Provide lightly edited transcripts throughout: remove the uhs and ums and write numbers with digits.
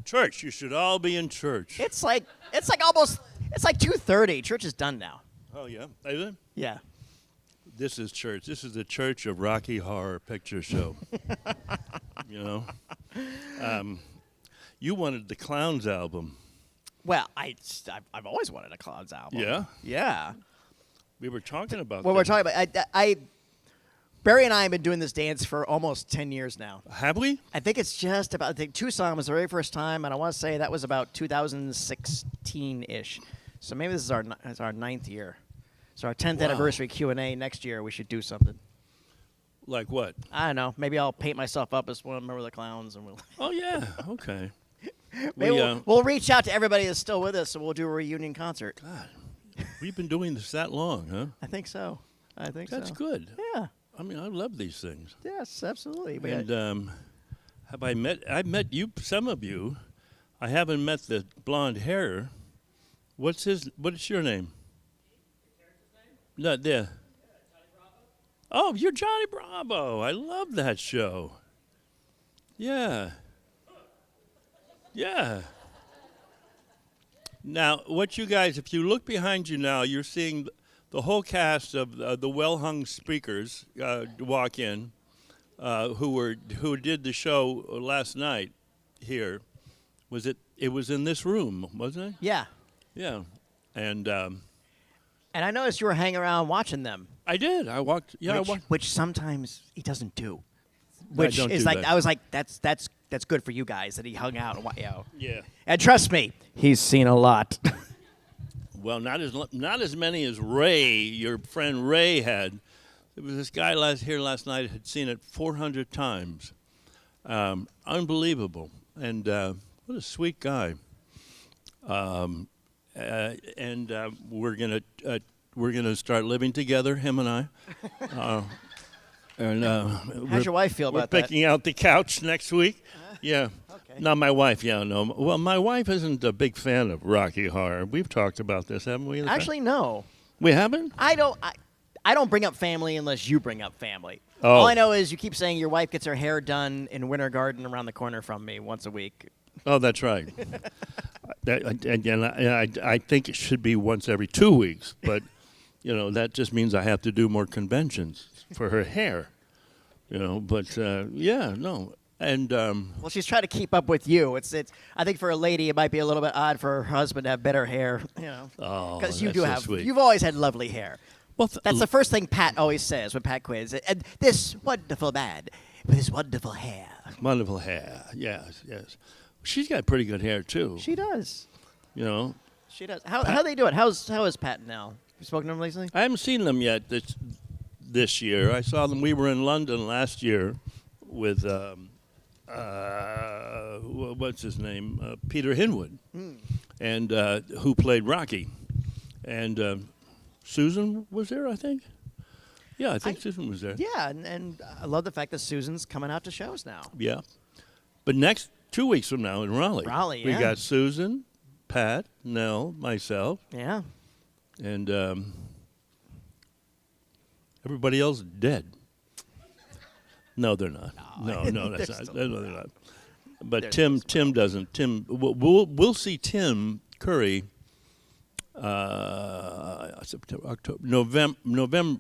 Church. You should all be in church. It's like 2:30. Church is done now. Oh, yeah? Is it? Yeah. This is church. This is the Church of Rocky Horror Picture Show. You know? You wanted the Clowns album. Well, I've always wanted a Clowns album. Yeah? Yeah. We were talking about Well, that. we're talking about Barry and I have been doing this dance for almost 10 years now. Have we? I think it's just about, I think Tucson was the very first time, and I want to say that was about 2016-ish. So maybe this is our 9th year. So our 10th anniversary Q&A next year, we should do something. Like what? I don't know. Maybe I'll paint myself up as one of the clowns, and we'll. Oh, yeah. Okay. Maybe we'll reach out to everybody that's still with us, and we'll do a reunion concert. God, we've been doing this that long, huh? I think so. That's good. Yeah. I mean, I love these things. Yes, absolutely. And I've met you, some of you. I haven't met the blonde hair. What is your name? Not there. Oh, you're Johnny Bravo. I love that show. Yeah. Yeah. Now, what you guys, if you look behind you now, you're seeing the whole cast of the well-hung speakers walk in, who did the show last night here. It was in this room, wasn't it? Yeah. Yeah. And I noticed you were hanging around watching them. I did. I walked. Yeah, which sometimes he doesn't do. I Which don't is do like that. I was like, that's good for you guys that he hung out and Yeah. And trust me, he's seen a lot. Well, not as many as Ray, your friend Ray had. There was this guy here last night had seen it 400 times. Unbelievable, and what a sweet guy. And we're gonna start living together, him and I. How's your wife feel about We're that? picking out the couch next week. Yeah. Okay. Not my wife, yeah, no. Well, my wife isn't a big fan of Rocky Horror. We've talked about this, haven't we? Actually, no. We haven't? I don't bring up family unless you bring up family. Oh. All I know is you keep saying your wife gets her hair done in Winter Garden around the corner from me once a week. Oh, that's right. I think it should be once every 2 weeks, but that just means I have to do more conventions for her hair. But yeah, no. And Well, she's trying to keep up with you. It's. I think for a lady, it might be a little bit odd for her husband to have better hair. Oh, because you that's do so have. sweet. You've always had lovely hair. Well, That's the first thing Pat always says when Pat quiz. And this wonderful man with his wonderful hair. wonderful hair. Yes, yes. She's got pretty good hair too. She does. She does. How they do it? How is Pat now? You spoken to him recently? I haven't seen them yet this year. I saw them. We were in London last year with what's his name, Peter Hinwood, and who played Rocky, and Susan was there, I think. Yeah, I think Susan was there. Yeah, and I love the fact that Susan's coming out to shows now. Yeah, but next 2 weeks from now in Raleigh, Raleigh, we yeah. got Susan, Pat, Nell, myself, Yeah. and everybody else dead. No, they're not. No, that's not. No, they're not. But Tim doesn't. We'll see Tim Curry. September,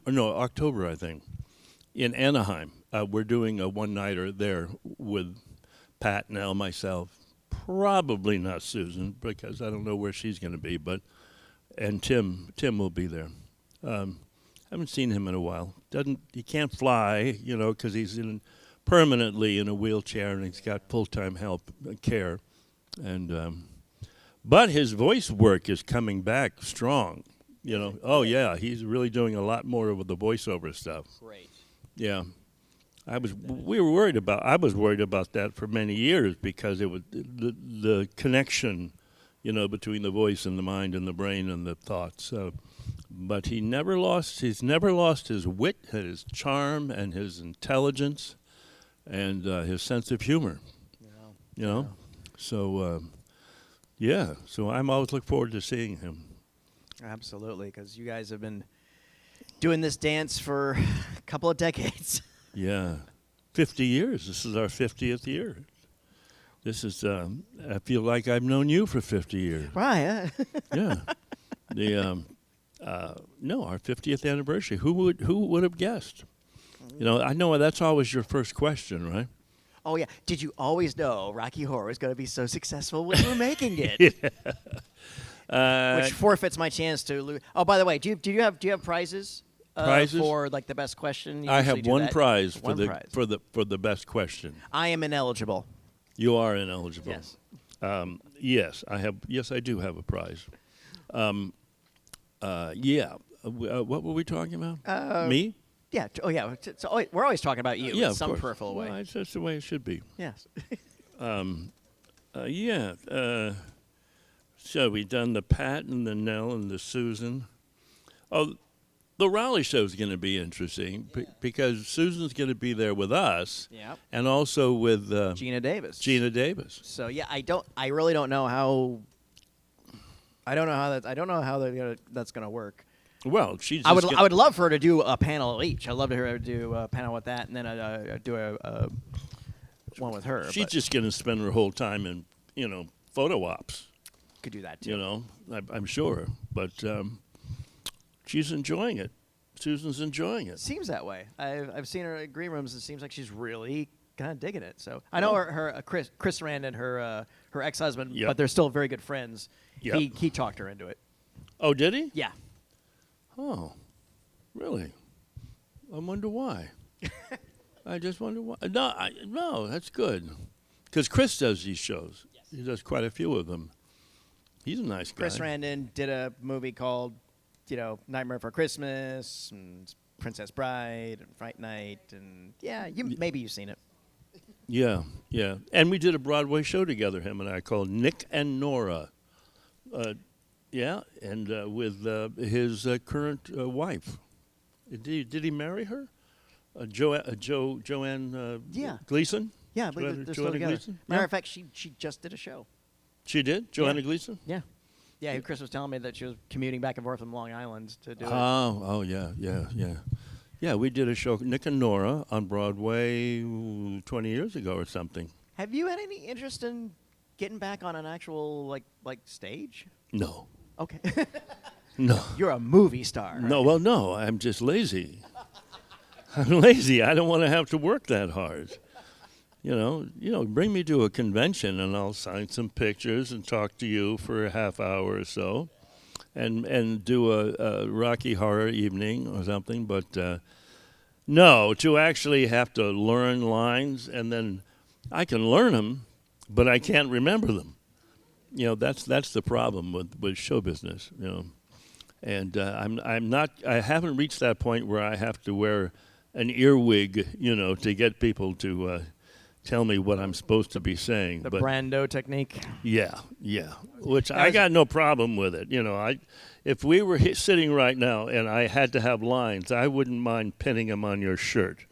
October, I think, in Anaheim. We're doing a one-nighter there with Pat, Nell, myself. Probably not Susan because I don't know where she's going to be, and Tim will be there. Haven't seen him in a while. He can't fly, because he's permanently in a wheelchair and he's got full-time help care, and but his voice work is coming back strong. Oh yeah, he's really doing a lot more of the voiceover stuff. Great. Yeah, I was worried about that for many years because it was the connection, between the voice and the mind and the brain and the thoughts. But he's never lost his wit, his charm, and his intelligence, and his sense of humor. Yeah. So. Yeah, so I'm always look forward to seeing him. Absolutely, because you guys have been doing this dance for a couple of decades. Yeah, 50 years. This is our 50th year. This is. I feel like I've known you for 50 years. Right. Yeah. No, our 50th anniversary. Who would have guessed? I know that's always your first question, right? Oh, yeah. Did you always know Rocky Horror was going to be so successful when you were making it? Yeah. Which forfeits my chance to lose. Oh, by the way, do you have prizes? Prizes For like the best question? You I usually have do one that. prize One prize. for the best question. I am ineligible. You are ineligible. Yes. Yes, I have. Yes, I do have a prize. Yeah. What were we talking about? Me? Yeah. Oh, yeah. So we're always talking about you Yeah, in of some course. peripheral way. Well, that's the way it should be. Yes. Yeah. So we done the Pat and the Nell and the Susan. Oh, the Raleigh show's going to be interesting because Susan's going to be there with us. Yep. And also with Gina Davis. Gina Davis. So yeah, I really don't know how. I don't know how that's gonna work. Well, she's. I would love for her to do a panel each. I'd love to hear her do a panel with that, and then do a one with her. She's just going to spend her whole time in photo ops. Could do that too. I'm sure, but she's enjoying it. Susan's enjoying it. Seems that way. I've seen her at green rooms. It seems like she's really kind of digging it. So I know her Chris Rand and her ex-husband, Yep. but they're still very good friends. Yep. He talked her into it. Oh, did he? Yeah. Oh, really? I wonder why. I just wonder why. No, that's good. Because Chris does these shows. Yes. He does quite a few of them. He's a nice guy. Chris Randon did a movie called, Nightmare Before Christmas, and Princess Bride, and Fright Night, and maybe you've seen it. Yeah. And we did a Broadway show together, him and I, called Nick and Nora. And with his current wife. Did he marry her? Joanne Gleason? Yeah, I believe they're still together. Gleason? Matter Yeah. of fact, she just did a show. She did? Joanna Gleason? Yeah. Yeah, Chris was telling me that she was commuting back and forth from Long Island to do it. Oh, yeah. Yeah, we did a show, Nick and Nora, on Broadway 20 years ago or something. Have you had any interest in getting back on an actual like stage? No. Okay. No. You're a movie star. Right? No, I'm just lazy. I'm lazy. I don't want to have to work that hard. Bring me to a convention and I'll sign some pictures and talk to you for a half hour or so and do a Rocky Horror evening or something. But no, to actually have to learn lines and then I can learn them, but I can't remember them. That's the problem with show business, And I haven't reached that point where I have to wear an earwig, to get people to tell me what I'm supposed to be saying. The Brando technique. Yeah. Which I got no problem with it. If we were sitting right now and I had to have lines, I wouldn't mind pinning them on your shirt.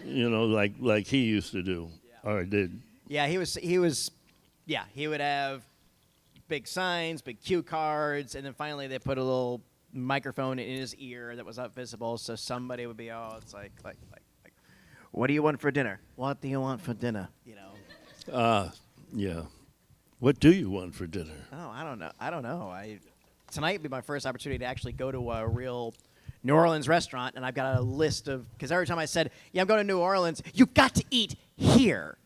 Like he used to do or did. Yeah, he was. Yeah, he would have big signs, big cue cards, and then finally they put a little microphone in his ear that was not visible, so somebody would be, it's like, what do you want for dinner? What do you want for dinner? Yeah. What do you want for dinner? Oh, I don't know. Tonight would be my first opportunity to actually go to a real New Orleans restaurant, and I've got a list of, because every time I said, I'm going to New Orleans, you've got to eat here,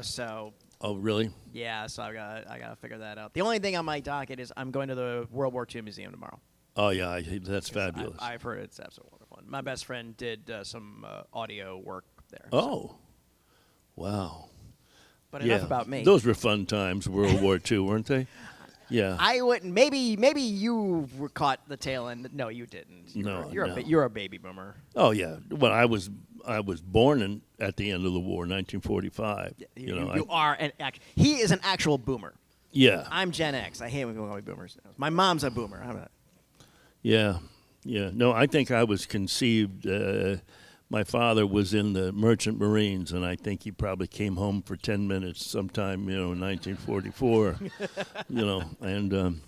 so. Oh, really? Yeah, so I got to figure that out. The only thing on my docket is I'm going to the World War II Museum tomorrow. Oh, yeah, that's fabulous. I've heard it's absolutely wonderful. My best friend did some audio work there. Oh, wow. But enough about me. Those were fun times, World War II, weren't they? Yeah. I wouldn't. Maybe you were caught the tail end. No, you didn't. You're a baby boomer. Oh, yeah. Well, I was born at the end of the war, 1945. You are he is an actual boomer. Yeah. I'm Gen X. I hate when people call me boomers. My mom's a boomer. I'm not. Yeah. No, I think I was conceived. My father was in the Merchant Marines, and I think he probably came home for 10 minutes sometime, in 1944. And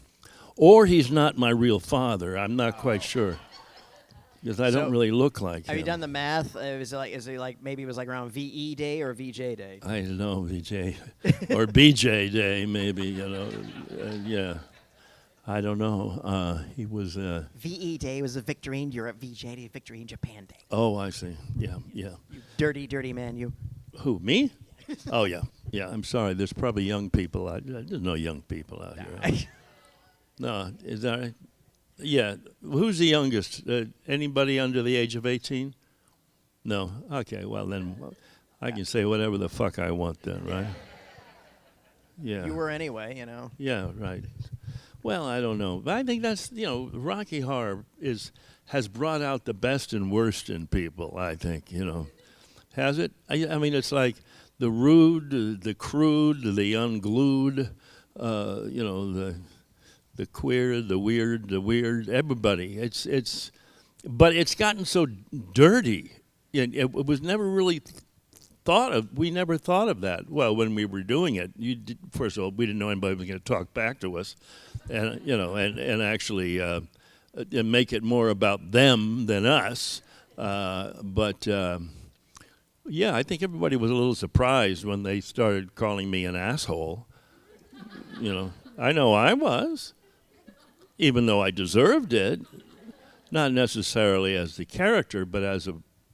or he's not my real father. I'm not quite sure. because I don't really look like him. Have you done the math? Is it like maybe it was like around VE Day or VJ Day? I don't know, VJ. Or BJ Day, maybe, yeah. I don't know. He was... VE Day was a victory in Europe. VJ Day, victory in Japan Day. Oh, I see. Yeah. You dirty, dirty man, you. Who, me? Oh, yeah. Yeah, I'm sorry. There's probably young people out there. There's no young people out here. No, is that right? Yeah. Who's the youngest? Anybody under the age of 18? No? Okay, well, then I can say whatever the fuck I want then, right? Yeah. You were anyway, you know. Yeah, right. Well, I don't know. But I think that's, Rocky Horror has brought out the best and worst in people, I think, Has it? I mean, it's like the rude, the crude, the unglued, the queer, the weird, everybody. But it's gotten so dirty. It was never really thought of. We never thought of that. Well, when we were doing it, first of all, we didn't know anybody was going to talk back to us, and and actually make it more about them than us. Yeah, I think everybody was a little surprised when they started calling me an asshole. I know I was, even though I deserved it, not necessarily as the character, but as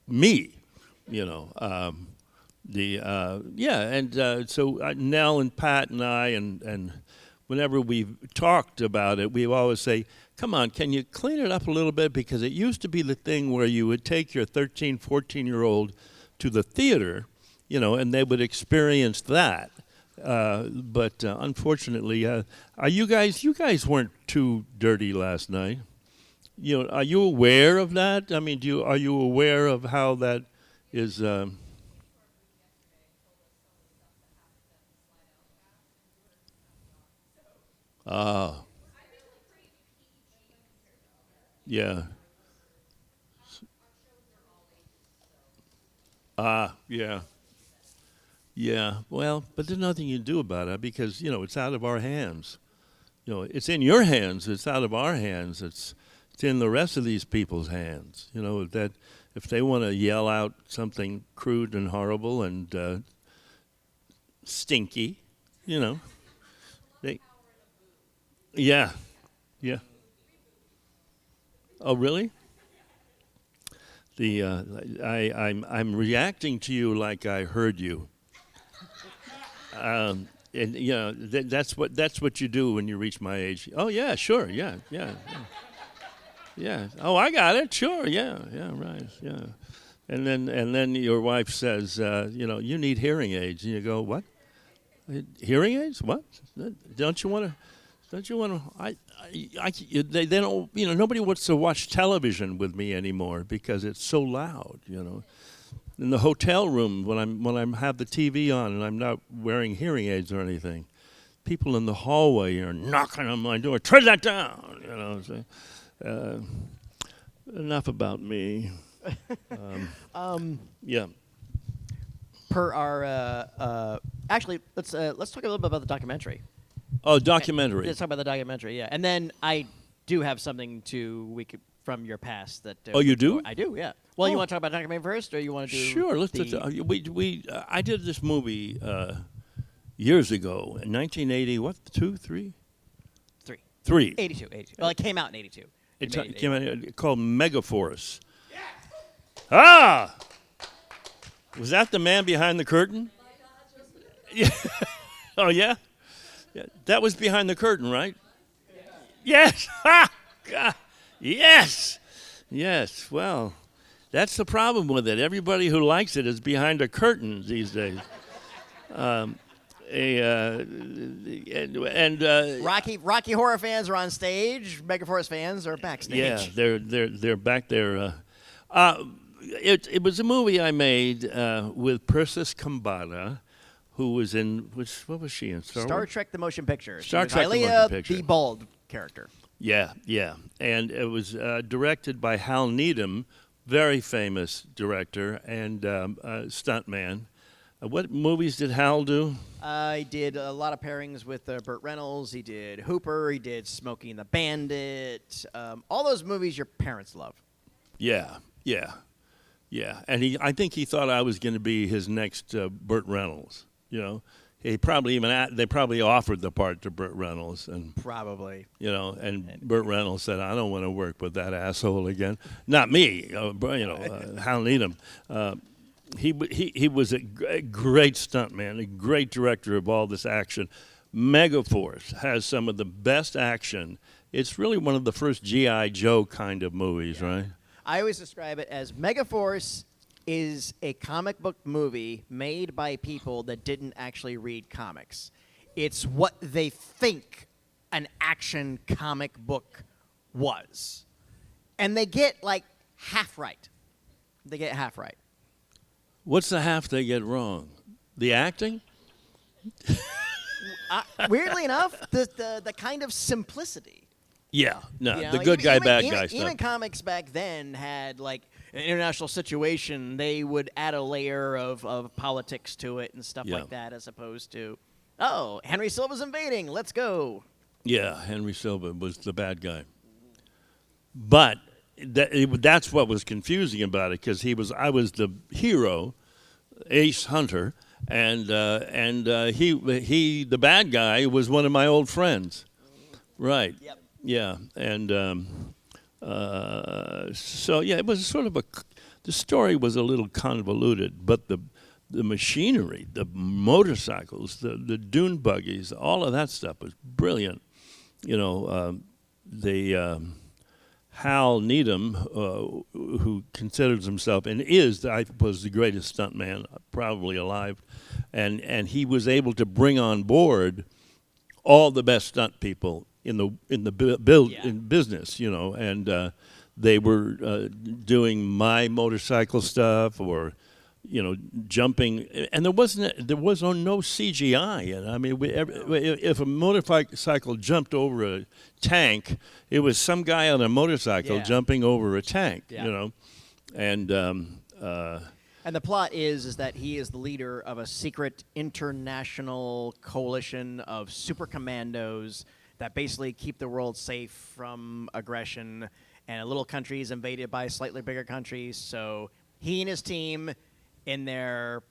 me, So Nell and Pat and I, and whenever we've talked about it, we always say, come on, can you clean it up a little bit? Because it used to be the thing where you would take your 13, 14-year-old to the theater, and they would experience that. But unfortunately, you guys weren't too dirty last night. Are you aware of that? I mean, are you aware of how that is? Yeah. Yeah. Yeah. Well, but there's nothing you can do about it because, it's out of our hands. It's in your hands. It's out of our hands. It's in the rest of these people's hands. That if they want to yell out something crude and horrible and stinky, they. Yeah. Yeah. Oh, really? I'm reacting to you like I heard you. And that's what you do when you reach my age. Oh yeah, sure, yeah. Oh, I got it. Sure, yeah, right, yeah. And then your wife says, you need hearing aids, and you go, what? Hearing aids? What? Don't you want to? They don't. Nobody wants to watch television with me anymore because it's so loud. In the hotel room when I have the TV on and I'm not wearing hearing aids or anything, people in the hallway are knocking on my door. Turn that down. So, enough about me. Yeah. Per our actually, let's talk a little bit about the documentary. Oh, documentary. Let's talk about the documentary, yeah. And then I do have something from your past that. Oh, you do? I do, yeah. Well, you want to talk about documentary first, or you want to do? Sure. Let's. I did this movie years ago in 1980. What? 2, 3? 3. 82. Well, it came out in 82. It came out called Megaforce. Yeah. Ah. Was that the man behind the curtain? Yeah. Oh yeah. Yeah, that was behind the curtain, right? Yeah. Yes. Ha! God. Yes. Yes. Well, that's the problem with it. Everybody who likes it is behind a curtain these days. Rocky Horror fans are on stage. Megaforce fans are backstage. Yeah, they're back there. It was a movie I made with Persis Kambata, who was in what was she in? Star Trek: The Motion Picture. Star Trek: The Motion Picture. The bald character. Yeah, and it was directed by Hal Needham, very famous director and stuntman. What movies did Hal do? He did a lot of pairings with Burt Reynolds. He did Hooper. He did Smokey and the Bandit. All those movies your parents love. Yeah, yeah, yeah. And I think he thought I was going to be his next Burt Reynolds. You know, he probably they probably offered the part to Burt Reynolds, and Probably. you know, and Burt Reynolds said, "I don't want to work with that asshole again." Not me, Hal Needham. He was a great stuntman, a great director of all this action. Megaforce has some of the best action. It's really one of the first G.I. Joe kind of movies, right? I always describe it as Megaforce is a comic book movie made by people that didn't actually read comics. It's what they think an action comic book was. And they get like half right. They get half right. What's the half they get wrong? The acting? Weirdly enough, the kind of simplicity. Yeah, no, You know, the good guy, bad guy Even stuff. comics back then had like an international situation. They would add a layer of politics to it and stuff Yeah. like that, as opposed to, oh, Henry Silva's invading, let's go. Yeah, Henry Silva was the bad guy. But that's what was confusing about it, because I was the hero, Ace Hunter, and he the bad guy was one of my old friends. Right. Yep. Yeah, and so yeah, it was sort of the story was a little convoluted, but the machinery, the motorcycles, the dune buggies, all of that stuff was brilliant. You know, Hal Needham, who considers himself and was the greatest stuntman probably alive, and he was able to bring on board all the best stunt people in business, you know, and they were doing my motorcycle stuff, or you know, jumping, and there was no CGI. And I mean, if a motorcycle jumped over a tank, it was some guy on a motorcycle jumping over a tank, you know, and the plot is that he is the leader of a secret international coalition of super commandos that basically keep the world safe from aggression, and a little country is invaded by slightly bigger countries. So he and his team, in their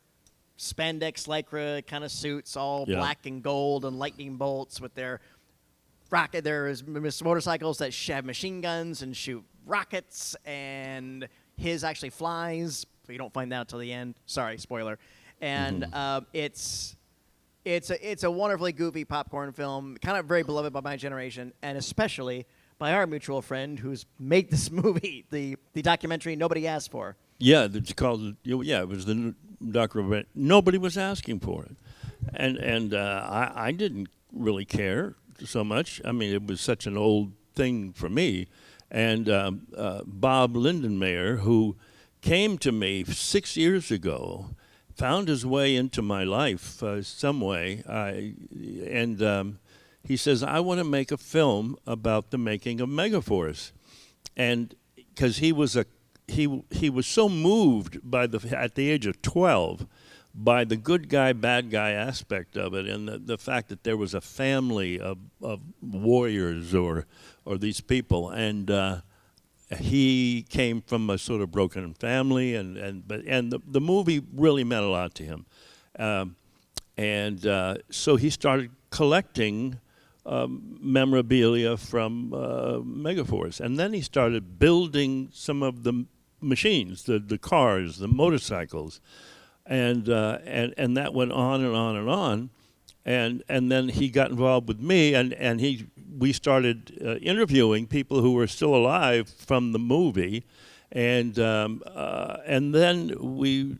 spandex lycra kind of suits, all black and gold and lightning bolts, with their motorcycles that have machine guns and shoot rockets, and his actually flies. But you don't find that until the end. Sorry, spoiler. And it's a wonderfully goofy popcorn film, kind of very beloved by my generation, and especially by our mutual friend who's made this movie, the documentary Nobody Asked For. Yeah, it's called. Yeah, it was the documentary. Nobody was asking for it, and I didn't really care so much. I mean, it was such an old thing for me. And Bob Lindenmayer, who came to me 6 years ago, found his way into my life some way, and he says, I want to make a film about the making of Megaforce. And because he was so moved by at the age of 12 by the good guy, bad guy aspect of it, and the fact that there was a family of warriors or these people, and he came from a sort of broken family, and the movie really meant a lot to him, so he started collecting memorabilia from Megaforce, and then he started building some of the machines, the cars, the motorcycles, and that went on and on and on, and then he got involved with me, and we started interviewing people who were still alive from the movie, and then we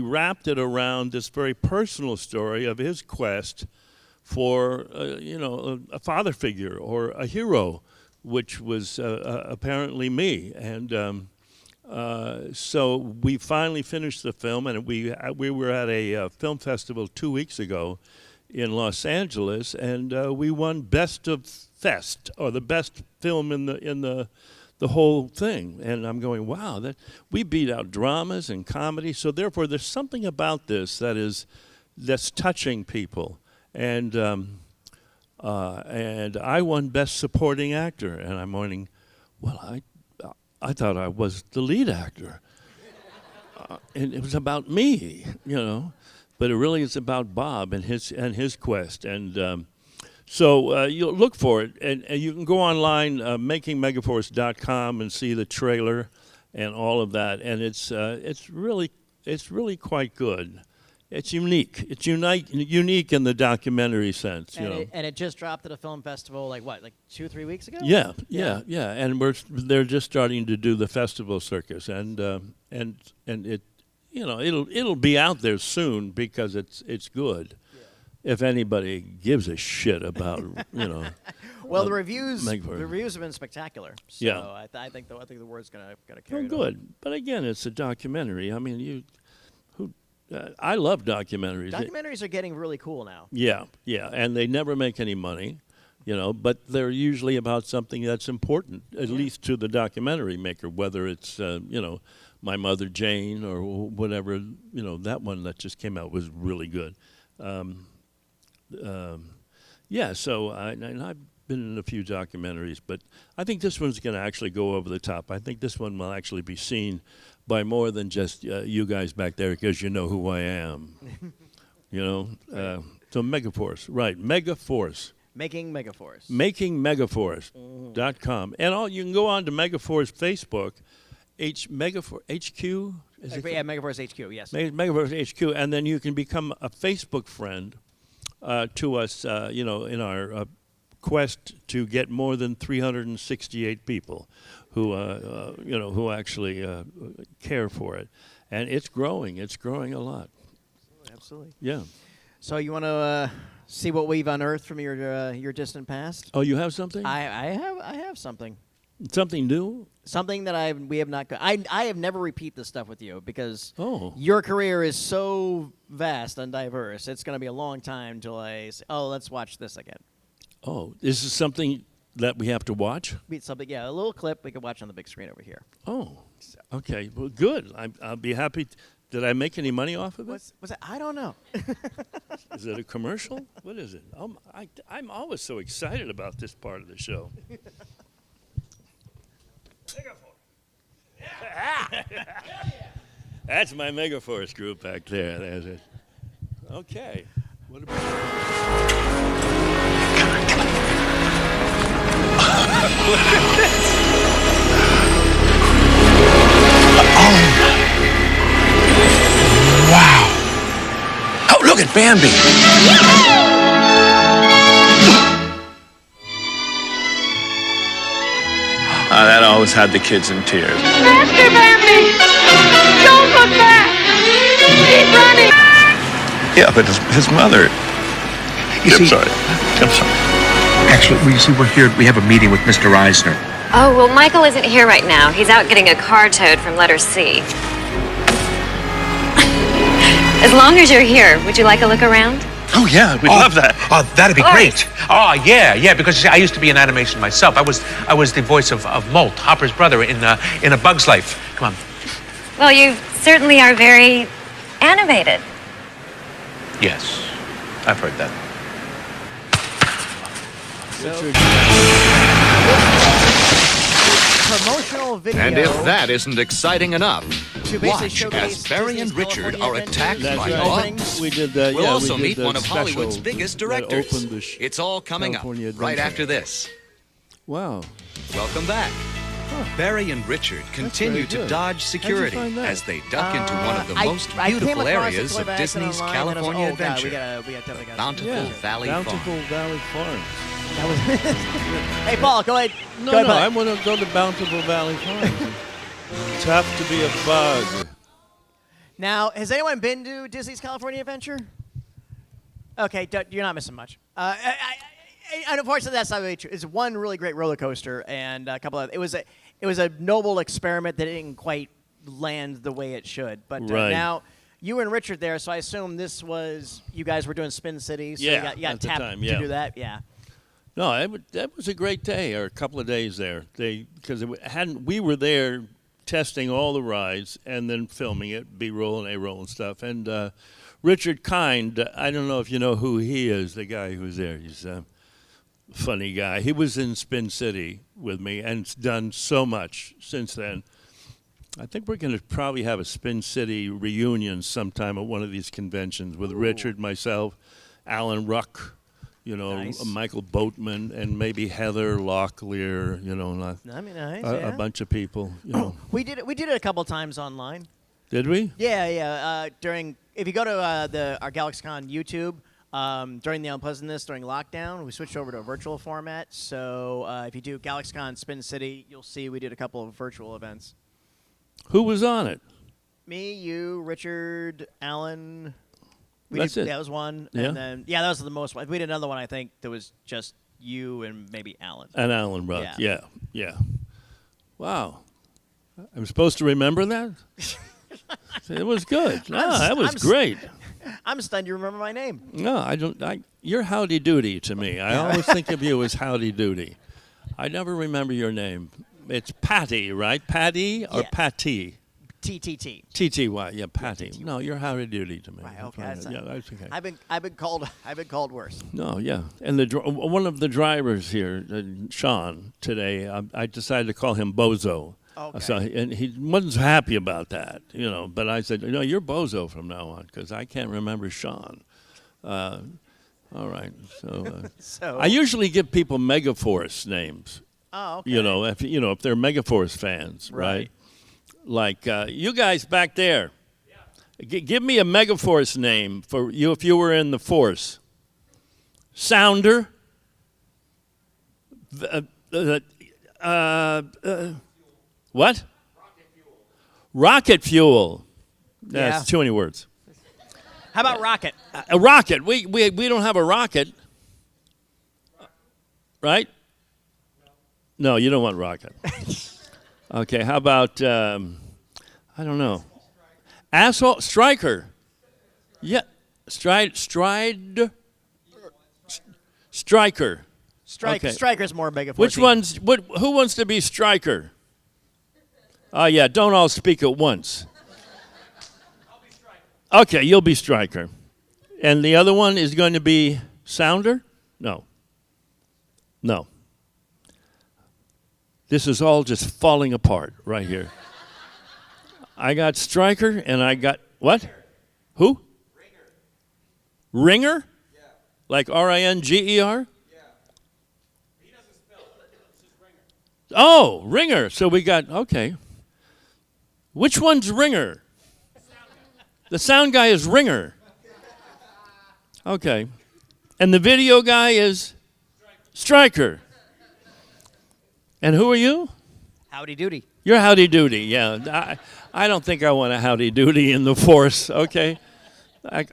wrapped it around this very personal story of his quest for a father figure or a hero, which was apparently me, and so we finally finished the film, and we were at a film festival 2 weeks ago in Los Angeles, and we won Best of Fest, or the best film in the whole thing. And I'm going, wow, that we beat out dramas and comedy. So therefore, there's something about this that's touching people. And I won Best Supporting Actor, and I'm wondering, well, I thought I was the lead actor. And it was about me, but it really is about Bob and his quest. And so you look for it, and you can go online, makingmegaforce.com, and see the trailer and all of that. And it's really quite good. It's unique. It's unique in the documentary sense, And it just dropped at a film festival, like 2-3 weeks ago? Yeah. And they're just starting to do the festival circus, and it, it'll be out there soon because it's good. Yeah. If anybody gives a shit about, Well, the reviews have been spectacular. So yeah. I think the word's gonna carry. Oh, good. But again, it's a documentary. I mean, I love documentaries. Documentaries are getting really cool now. Yeah, and they never make any money, but they're usually about something that's important, at least to the documentary maker, whether it's, My Mother Jane or whatever. That one that just came out was really good. So I've been in a few documentaries, but I think this one's going to actually go over the top. I think this one will actually be seen by more than just you guys back there, because you know who I am. So Megaforce, right? Megaforce. Making Megaforce. Makingmegaforce.com. And you can go on to Megaforce Facebook, Megaforce HQ. Megaforce HQ, yes. Megaforce HQ, and then you can become a Facebook friend to us, in our quest to get more than 368 people who actually care for it, and it's growing. It's growing a lot. Absolutely. Yeah. So you want to see what we've unearthed from your distant past? Oh, you have something? I have something. Something new? Something that we have not. I have never repeat this stuff with you because Oh. Your career is so vast and diverse. It's going to be a long time till I say, let's watch this again. Oh, is this something that we have to watch? Something, a little clip we can watch on the big screen over here. Oh, okay. Well, good. I'll be happy. Did I make any money off of it? Was it? I don't know. Is it a commercial? What is it? I'm always so excited about this part of the show. That's my Megaforce group back there. There's it. Okay. What about Look at this. Wow. Oh, look at Bambi. That always had the kids in tears. Master Bambi! Don't look back! Keep running! Yeah, but his mother... I'm sorry. Actually, we're here. We have a meeting with Mr. Eisner. Oh, well, Michael isn't here right now. He's out getting a car towed from letter C. As long as you're here, would you like a look around? Oh, yeah, we'd love that. Oh, that'd be All great. right. Oh, yeah, because see, I used to be in animation myself. I was the voice of Molt, Hopper's brother, in A Bug's Life. Come on. Well, you certainly are very animated. Yes, I've heard that. Promotional video. And if that isn't exciting enough, to basically watch showcase as Barry and Disney's Richard California are attacked Adventure. by right. bugs. We did that. We'll yeah, also we did meet the one of Hollywood's special biggest that directors. opened the It's all coming up California right Adventure. after this. Wow. Welcome back. Barry and Richard continue very to good. dodge How'd security you find that? as they duck into one of the most I came beautiful across it areas toy of by accident Disney's online, and I was California like, Adventure. we gotta definitely gotta Bountiful Yeah. Valley Bountiful Farm. Valley Farm. That was hey, Paul, go ahead. No, go ahead, I bud. want to go to Bountiful Valley Farm. Tough to be a bug. Now, has anyone been to Disney's California Adventure? Okay, you're not missing much. And unfortunately, that's not really true. It's one really great roller coaster, and a couple of it was a noble experiment that didn't quite land the way it should. But Right. now you and Richard there, so I assume this was you guys were doing Spin City. So Yeah, you got at the tapped time, to yeah. do that. Yeah. No, that was a great day, or a couple of days there. Because we were there testing all the rides and then filming it, B-roll and A-roll and stuff. And Richard Kind, I don't know if you know who he is, the guy who's there. He's funny guy. He was in Spin City with me and done so much since then. I think we're going to probably have a Spin City reunion sometime at one of these conventions with Richard, myself, Alan Ruck, Nice. Michael Boatman, and maybe Heather Locklear, a bunch of people, We did it a couple times online. Did we? Yeah. If you go to our GalaxyCon YouTube, during the unpleasantness during lockdown, we switched over to a virtual format. So if you do GalaxyCon Spin City, you'll see we did a couple of virtual events. Who was on it? Me, you, Richard, Alan. That's it. That was one. Yeah? And then, that was the most. We did another one, I think, that was just you and maybe Alan. And Alan Ruck. Yeah. Yeah. Wow. I'm supposed to remember that? It was good. That was great. I'm stunned you remember my name. No, I don't. You're Howdy Doody to me. I always think of you as Howdy Doody. I never remember your name. It's Patty, right? Patty or Yeah. Patty? TTT. TTY, yeah, Patty. No, you're Howdy Doody to me. Right, okay. That's okay. I've been called worse. No, yeah. And one of the drivers here, Sean, today, I decided to call him Bozo. Okay. So, and he wasn't so happy about that, But I said, you're Bozo from now on because I can't remember Sean. All right. So, So I usually give people Megaforce names. Oh, okay. If they're Megaforce fans, right? Like you guys back there. Give me a Megaforce name for you if you were in the Force. Sounder. What? Rocket fuel. That's too many words. How about rocket? A rocket. We don't have a rocket. Right? No, you don't want rocket. Okay, how about, I don't know. Asshole, striker. Yeah, striker. Striker. Okay. Striker's more Megaforce. Who wants to be striker? Oh, yeah, don't all speak at once. I'll be striker. Okay, you'll be striker. And the other one is going to be sounder? No. This is all just falling apart right here. I got striker and I got what? Who? Ringer. Yeah. Like Ringer? Yeah. He doesn't spell it. It's just Ringer. Oh, Ringer. So we got, okay. Which one's Ringer? The sound guy is Ringer. Okay. And the video guy is Striker. And who are you? Howdy Doody. You're Howdy Doody, yeah. I don't think I want a Howdy Doody in the Force, okay?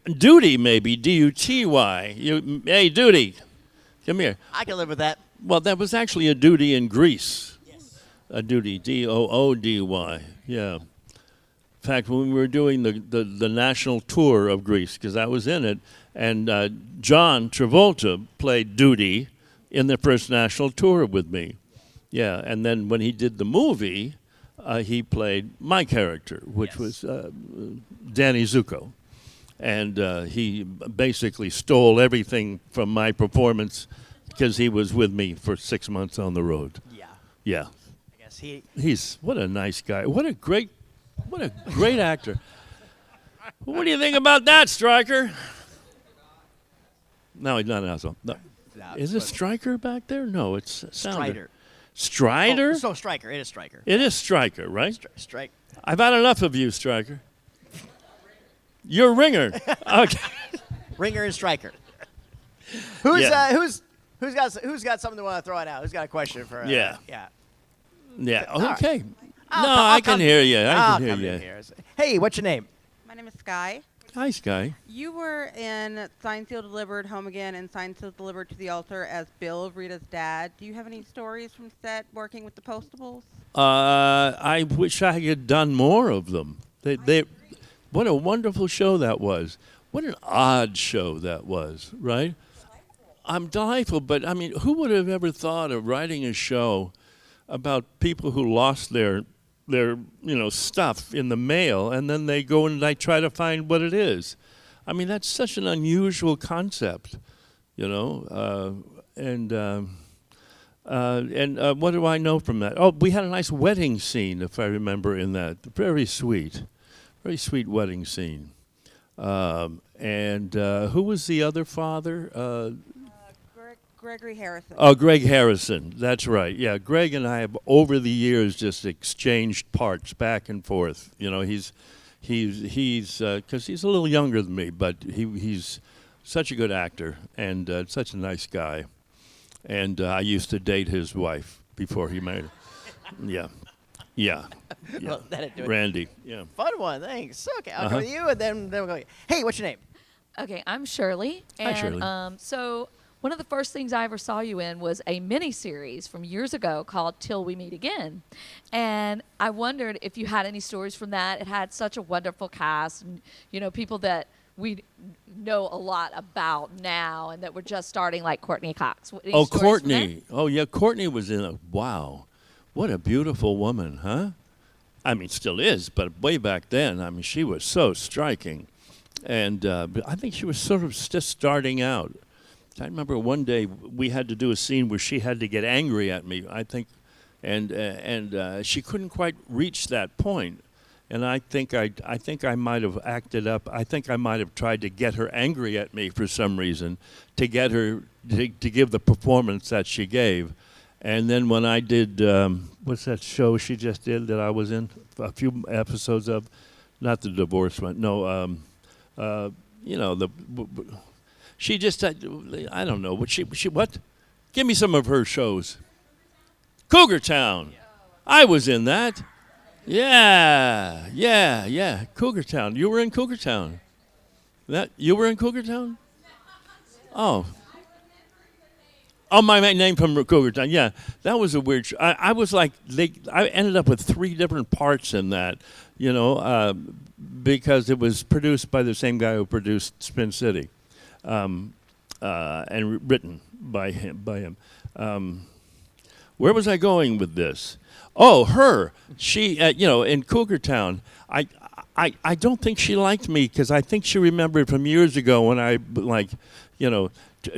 Doody, maybe, D-U-T-Y. Hey, Doody, come here. I can live with that. Well, that was actually a duty in Greece. Yes. A duty, D-O-O-D-Y, yeah. In fact, when we were doing the national tour of Greece, because I was in it, and John Travolta played Doody in the first national tour with me. Yeah, and then when he did the movie, he played my character, which was Danny Zuko. And he basically stole everything from my performance because he was with me for 6 months on the road. Yeah. Yeah. I guess He's what a nice guy. What a great actor. What do you think about that, Stryker? No, he's not an asshole. No. Is it Stryker back there? No, it's Sounder. Strider? Oh, so Striker. It is Striker. It is Stryker, right? Strike. I've had enough of you, Stryker. You're Ringer. Okay. Ringer and Striker. Who's got something to want to throw it out? Who's got a question for? Yeah. Right. Okay. I can hear you. I can hear you. Hey, what's your name? My name is Sky. Hi, Sky. You were in Signed, Sealed, Delivered, Home Again, and Signed, Sealed, Delivered to the Altar as Bill, Rita's dad. Do you have any stories from set working with the Postables? I wish I had done more of them. What a wonderful show that was. What an odd show that was, right? I'm delightful, but I mean, who would have ever thought of writing a show about people who lost their stuff in the mail, and then they go and they try to find what it is. I mean, that's such an unusual concept, what do I know from that? Oh, we had a nice wedding scene, if I remember, in that. Very sweet wedding scene. Who was the other father? Gregory Harrison. Oh, Greg Harrison. That's right. Yeah, Greg and I have over the years just exchanged parts back and forth. You know, he's because he's a little younger than me, but he's such a good actor and such a nice guy. And I used to date his wife before he married her. Yeah. Well, that'd do it. Randy. Yeah. Fun one, thanks. Okay, I'll go with you, and then we'll go. Hey, what's your name? Okay, I'm Shirley. Hi, And, Shirley. So one of the first things I ever saw you in was a mini-series from years ago called Till We Meet Again. And I wondered if you had any stories from that. It had such a wonderful cast and, people that we know a lot about now and that were just starting, like Courtney Cox. Any Oh, stories from Courtney. Oh, yeah, Courtney was in a, wow. What a beautiful woman, huh? I mean, still is, but way back then, I mean, she was so striking. And I think she was sort of just starting out. I remember one day we had to do a scene where she had to get angry at me, I think, and she couldn't quite reach that point. And I think I might have acted up. I think I might have tried to get her angry at me for some reason, to get her to give the performance that she gave. And then when I did, what's that show she just did that I was in a few episodes of? Not the divorce one. No, she just, I don't know. What? Give me some of her shows. Cougar Town. I was in that. Yeah. Cougar Town. You were in Cougar Town. You were in Cougar Town? Oh. Oh, my name from Cougar Town. Yeah, that was a weird show. I was like, I ended up with 3 different parts in that, because it was produced by the same guy who produced Spin City, and written by him. Where was I going with this? Oh, her. She, in Cougar Town, I don't think she liked me because I think she remembered from years ago when I,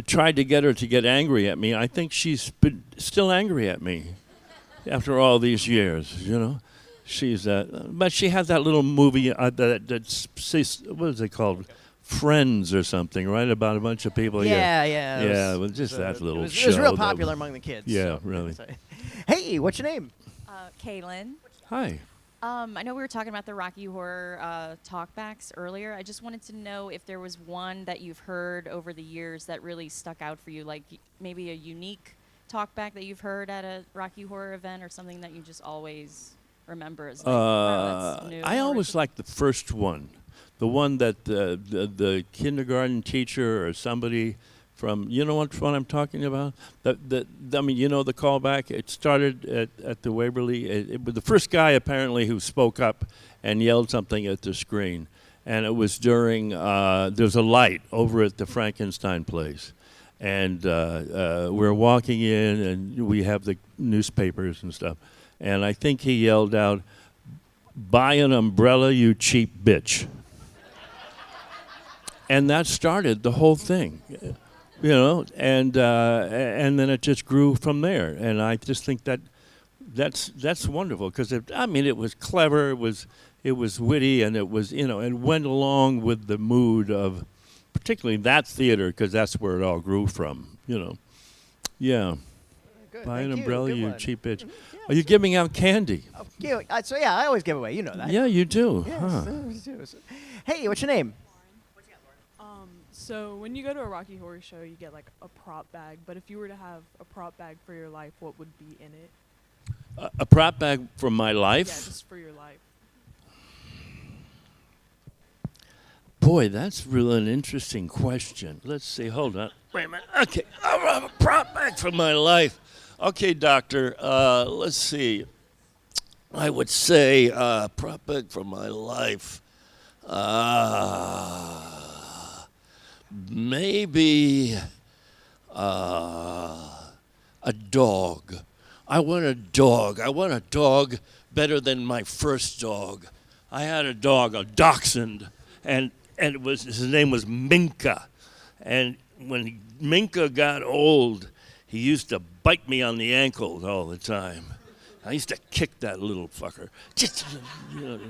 tried to get her to get angry at me. I think she's still angry at me after all these years, She's, but she had that little movie what is it called? Friends or something, right? About a bunch of people. Yeah. Yeah, well, just that little show. It was real popular among the kids. Yeah, so. really. Hey, what's your name? Kaylin. Hi. I know we were talking about the Rocky Horror talkbacks earlier. I just wanted to know if there was one that you've heard over the years that really stuck out for you, like maybe a unique talkback that you've heard at a Rocky Horror event or something that you just always remember as like, wow, that's new. I always liked the first one, the one that the kindergarten teacher or somebody from, you know what one I'm talking about? The callback. It started at the Waverly. It was the first guy apparently who spoke up and yelled something at the screen, and it was during there's a light over at the Frankenstein place, and we're walking in and we have the newspapers and stuff, and I think he yelled out, "Buy an umbrella, you cheap bitch," and that started the whole thing. And then it just grew from there. And I just think that's wonderful because it was clever, it was witty, and it was it went along with the mood of particularly that theater because that's where it all grew from. Yeah. Good. Buy an Thank umbrella, Good you one. cheap bitch. Yeah, Are you giving out candy? So yeah, I always give away. You know that. Yeah, you do. Yes, Huh. I always do. Hey, what's your name? So when you go to a Rocky Horror show, you get like a prop bag. But if you were to have a prop bag for your life, what would be in it? A prop bag from my life? Yeah, just for your life. Boy, that's really an interesting question. Let's see. Hold on. Wait a minute. Okay. I'll have a prop bag for my life. Okay, doctor. Let's see. I would say prop bag for my life. Maybe a dog. I want a dog. I want a dog better than my first dog. I had a dog, a dachshund, and his name was Minka. And when Minka got old, he used to bite me on the ankles all the time. I used to kick that little fucker. Just, you know,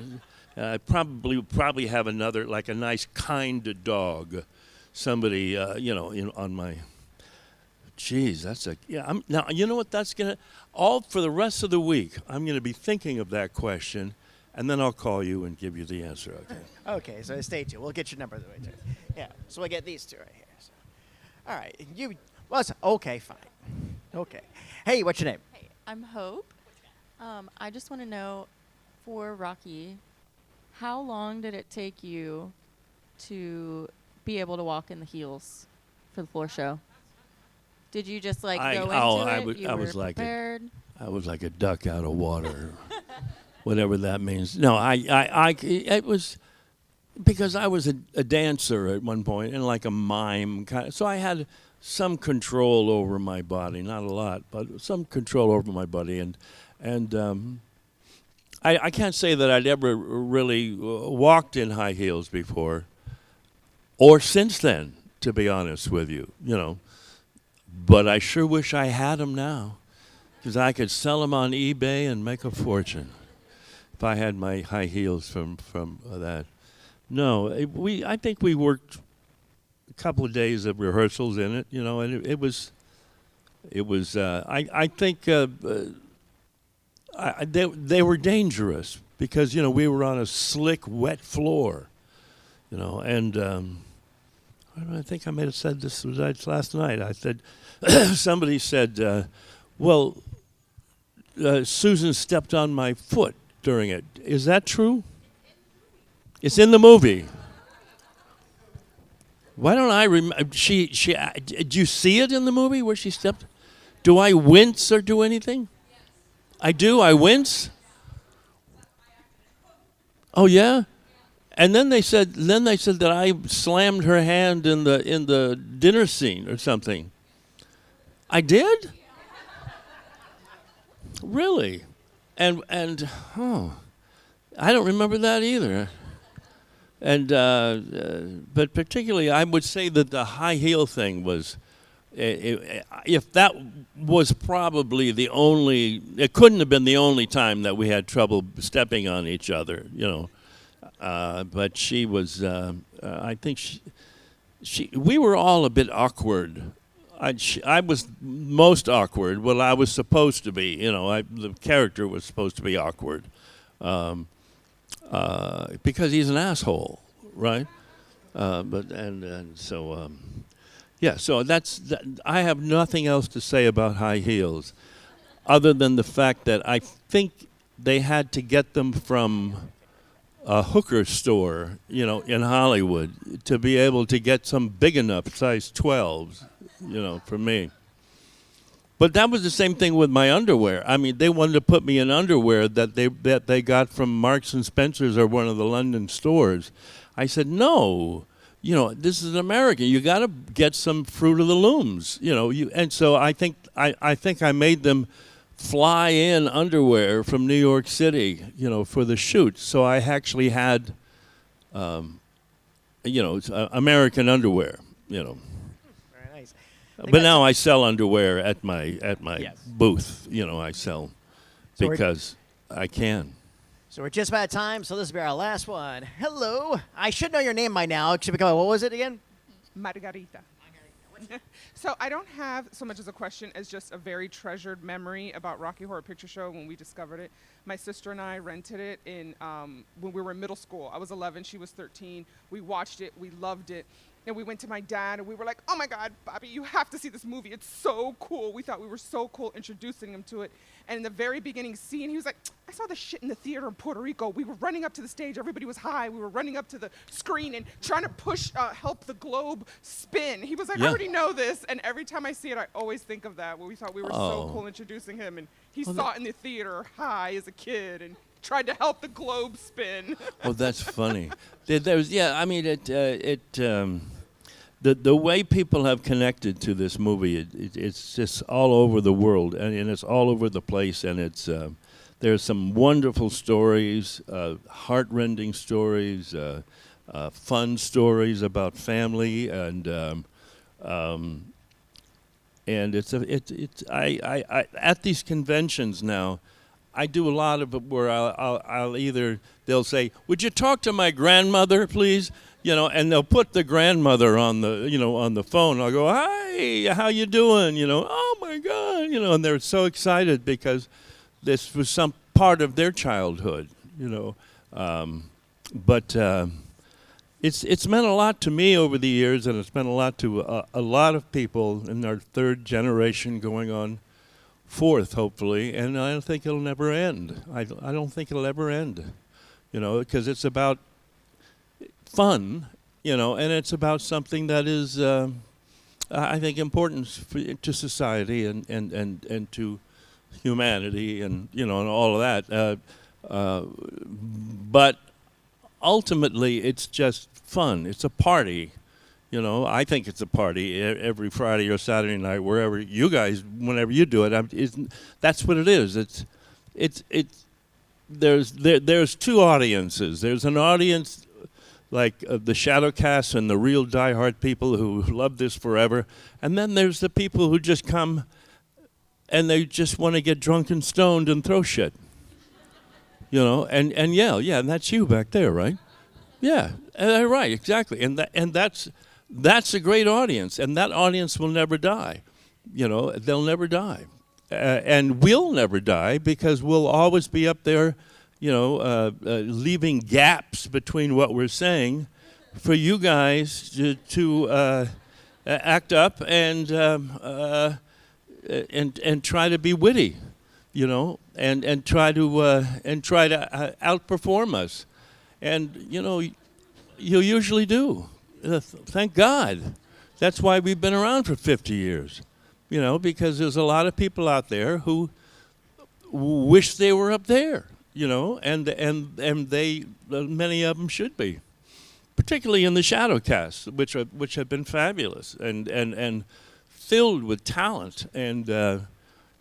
I probably have another, like a nice kind dog. Somebody, on my. Geez, that's a now. You know what? That's gonna all for the rest of the week. I'm gonna be thinking of that question, and then I'll call you and give you the answer. Okay. Okay, so stay tuned. We'll get your number the way too. Yeah, so we'll get these two right here. So. All right, okay, fine. Okay. Hey, what's your name? Hey, I'm Hope. I just want to know, for Rocky, how long did it take you to be able to walk in the heels for the floor show? Did you just go into it? I was like a duck out of water, whatever that means. No, it was because I was a dancer at one point and like a mime kind of, so I had some control over my body, not a lot, but some control over my body, and I can't say that I'd ever really walked in high heels before, or since then, to be honest with you, But I sure wish I had them now, because I could sell them on eBay and make a fortune if I had my high heels from that. No, I think we worked a couple of days of rehearsals in it, and it was. I think they were dangerous because we were on a slick, wet floor, and I think I may have said this last night. I said. Somebody said, Susan stepped on my foot during it. Is that true? It's in the movie. Why don't I remember? Did you see it in the movie where she stepped? Do I wince or do anything? I do. I wince. Oh yeah. And then they said that I slammed her hand in the dinner scene or something. I did? Really? And I don't remember that either. And but particularly, I would say that the high heel thing was, if that was probably the only, it couldn't have been the only time that we had trouble stepping on each other, But she was, I think we were all a bit awkward. I was most awkward. Well, I was supposed to be. The character was supposed to be awkward, because he's an asshole, right? So I have nothing else to say about high heels, other than the fact that I think they had to get them from a hooker store, in Hollywood, to be able to get some big enough size 12s. For me. But that was the same thing with my underwear. I mean, they wanted to put me in underwear that they got from Marks and Spencer's or one of the London stores. I said, no, this is America. You got to get some Fruit of the Looms, And so I think I made them fly in underwear from New York City, for the shoot. So I actually had, American underwear, But now I sell underwear at my booth. I sell because I can. So we're just about time. So this will be our last one. Hello. I should know your name by now. It should become, what was it again? Margarita. So I don't have so much as a question as just a very treasured memory about Rocky Horror Picture Show when we discovered it. My sister and I rented it when we were in middle school. I was 11, she was 13. We watched it, we loved it. And we went to my dad and we were like, oh my God, Bobby, you have to see this movie. It's so cool. We thought we were so cool introducing him to it. And in the very beginning scene, he was like, I saw this shit in the theater in Puerto Rico. We were running up to the stage. Everybody was high. We were running up to the screen and trying to help the globe spin. He was like, I already know this. And every time I see it, I always think of that, where we thought we were so cool introducing him. And he saw it in the theater high as a kid and tried to help the globe spin. Oh, that's funny. The way people have connected to this movie, it's just all over the world, and it's all over the place, and there's some wonderful stories, heart-rending stories, fun stories about family, and and it's I at these conventions now, I do a lot of it where I'll either they'll say, "Would you talk to my grandmother, please?" You know, and they'll put the grandmother on the phone. I'll go, "Hi, how you doing?" You know, "Oh my God," you know, and they're so excited because this was some part of their childhood, you know. But it's meant a lot to me over the years, and it's meant a lot to a lot of people in our third generation going on fourth, hopefully, and I don't think it'll never end. I don't think it'll ever end, you know, because it's about fun, you know, and it's about something that is, I think, important to society and to humanity and, you know, and all of that. But ultimately, it's just fun. It's a party. You know, I think it's a party every Friday or Saturday night, wherever you guys, whenever you do it. That's what it is. There's two audiences. There's an audience like the Shadowcast and the real diehard people who love this forever, and then there's the people who just come and they just want to get drunk and stoned and throw shit. You know, and yell, yeah, and that's you back there, right? Yeah, right, exactly, and that's a great audience, and that audience will never die. You know, they'll never die, and we'll never die because we'll always be up there, you know, leaving gaps between what we're saying for you guys to act up and try to be witty, you know, and try to outperform us, and you know, you usually do. Thank God. That's why we've been around for 50 years, you know, because there's a lot of people out there who wish they were up there, you know, and they many of them should be, particularly in the Shadowcast, which have been fabulous and filled with talent, and the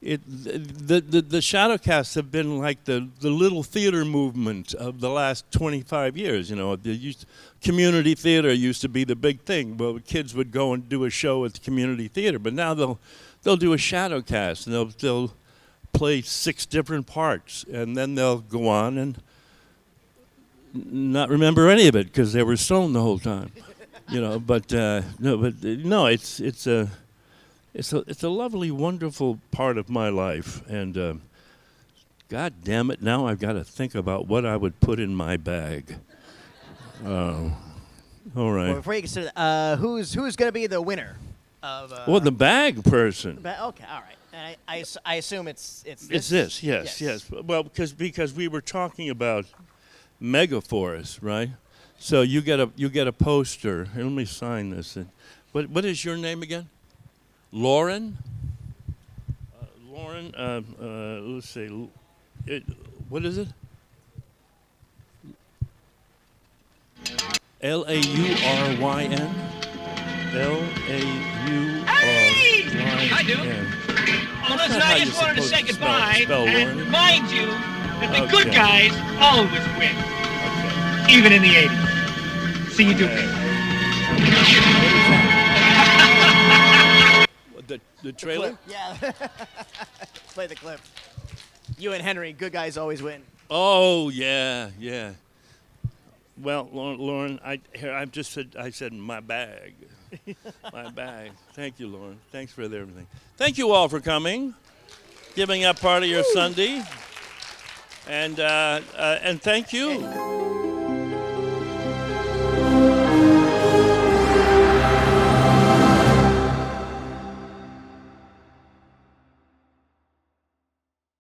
Shadowcasts have been like the little theater movement of the last 25 years. You know, community theater used to be the big thing. Well, kids would go and do a show at the community theater, but now they'll do a Shadowcast, and they'll play 6 different parts, and then they'll go on and not remember any of it because they were stoned the whole time. You know, but it's a lovely, wonderful part of my life, and God damn it, now I've got to think about what I would put in my bag. All right. Well, before you consider that, who's going to be the winner of? Well, the bag person. Okay, all right. And I assume it's this? It's this, yes. Well, because we were talking about Megaforce, right? So you get a poster. Here, let me sign this. What is your name again? Lauren? Lauren, let's see. What is it? L-A-U-R-Y-N? L-A-U-R-Y-N. Hey! I do. Well, listen, I just wanted to say goodbye and remind you that the good guys always win. Okay. Even in the 80s. See you do The trailer? Yeah. Play the clip. You and Henry, good guys always win. Oh, yeah. Well, Lauren, I said my bag. My bag. Thank you, Lauren. Thanks for everything. Thank you all for coming, giving up part of your Sunday. And thank you.